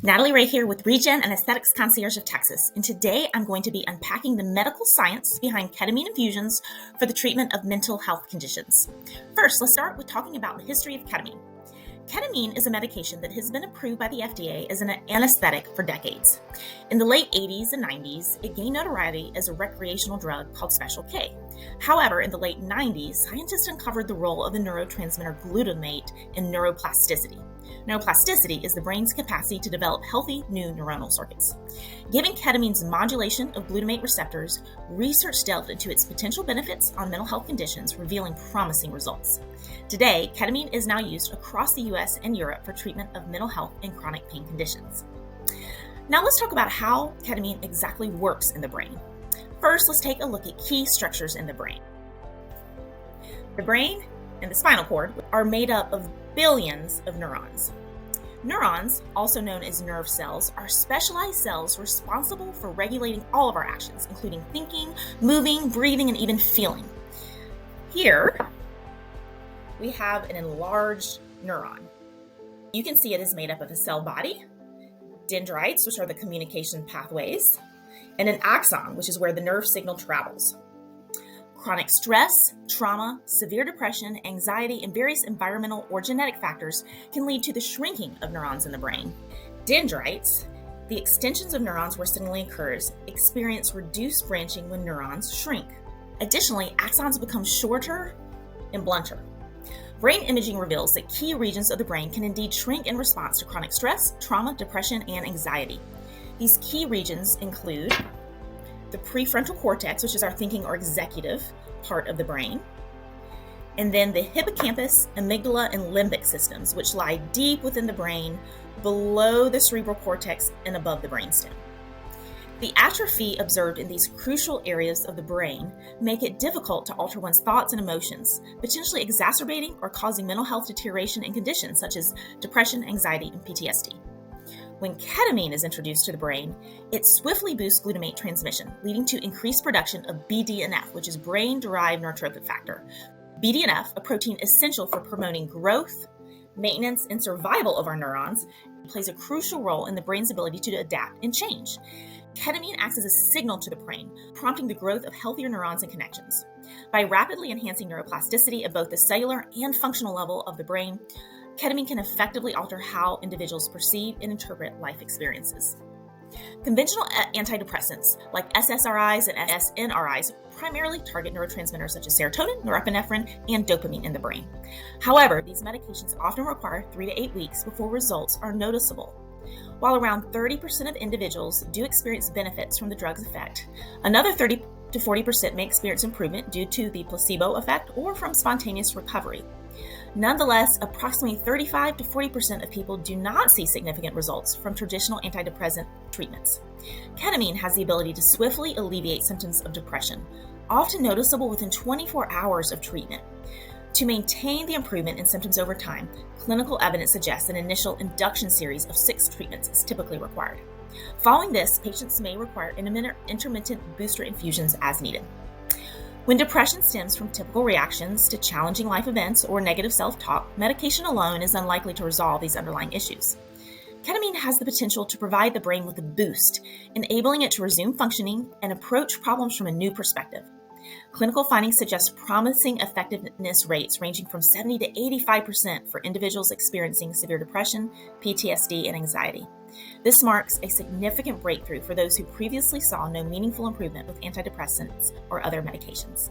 Natalie Ray here with Regen Anesthetics Concierge of Texas, and today I'm going to be unpacking the medical science behind ketamine infusions for the treatment of mental health conditions. First, let's start with talking about the history of ketamine. Ketamine is a medication that has been approved by the FDA as an anesthetic for decades. In the late 80s and 90s, it gained notoriety as a recreational drug called Special K. However, in the late 90s, scientists uncovered the role of the neurotransmitter glutamate in neuroplasticity. Neuroplasticity is the brain's capacity to develop healthy new neuronal circuits. Given ketamine's modulation of glutamate receptors, research delved into its potential benefits on mental health conditions, revealing promising results. Today, ketamine is now used across the US and Europe for treatment of mental health and chronic pain conditions. Now let's talk about how ketamine exactly works in the brain. First, let's take a look at key structures in the brain. The brain and the spinal cord are made up of billions of neurons. Neurons, also known as nerve cells, are specialized cells responsible for regulating all of our actions, including thinking, moving, breathing, and even feeling. Here, we have an enlarged neuron. You can see it is made up of a cell body, dendrites, which are the communication pathways, and an axon, which is where the nerve signal travels. Chronic stress, trauma, severe depression, anxiety, and various environmental or genetic factors can lead to the shrinking of neurons in the brain. Dendrites, the extensions of neurons where signaling occurs, experience reduced branching when neurons shrink. Additionally, axons become shorter and blunter. Brain imaging reveals that key regions of the brain can indeed shrink in response to chronic stress, trauma, depression, and anxiety. These key regions include the prefrontal cortex, which is our thinking or executive part of the brain, and then the hippocampus, amygdala, and limbic systems, which lie deep within the brain, below the cerebral cortex and above the brainstem. The atrophy observed in these crucial areas of the brain make it difficult to alter one's thoughts and emotions, potentially exacerbating or causing mental health deterioration in conditions such as depression, anxiety, and PTSD. When ketamine is introduced to the brain, it swiftly boosts glutamate transmission, leading to increased production of BDNF, which is brain-derived neurotrophic factor. BDNF, a protein essential for promoting growth, maintenance, and survival of our neurons, plays a crucial role in the brain's ability to adapt and change. Ketamine acts as a signal to the brain, prompting the growth of healthier neurons and connections. By rapidly enhancing neuroplasticity at both the cellular and functional level of the brain, ketamine can effectively alter how individuals perceive and interpret life experiences. Conventional antidepressants like SSRIs and SNRIs primarily target neurotransmitters such as serotonin, norepinephrine, and dopamine in the brain. However, these medications often require 3 to 8 weeks before results are noticeable. While around 30% of individuals do experience benefits from the drug's effect, another 30 to 40% may experience improvement due to the placebo effect or from spontaneous recovery. Nonetheless, approximately 35 to 40% of people do not see significant results from traditional antidepressant treatments. Ketamine has the ability to swiftly alleviate symptoms of depression, often noticeable within 24 hours of treatment. To maintain the improvement in symptoms over time, clinical evidence suggests an initial induction series of 6 treatments is typically required. Following this, patients may require intermittent booster infusions as needed. When depression stems from typical reactions to challenging life events or negative self-talk, medication alone is unlikely to resolve these underlying issues. Ketamine has the potential to provide the brain with a boost, enabling it to resume functioning and approach problems from a new perspective. Clinical findings suggest promising effectiveness rates ranging from 70 to 85% for individuals experiencing severe depression, PTSD, and anxiety. This marks a significant breakthrough for those who previously saw no meaningful improvement with antidepressants or other medications.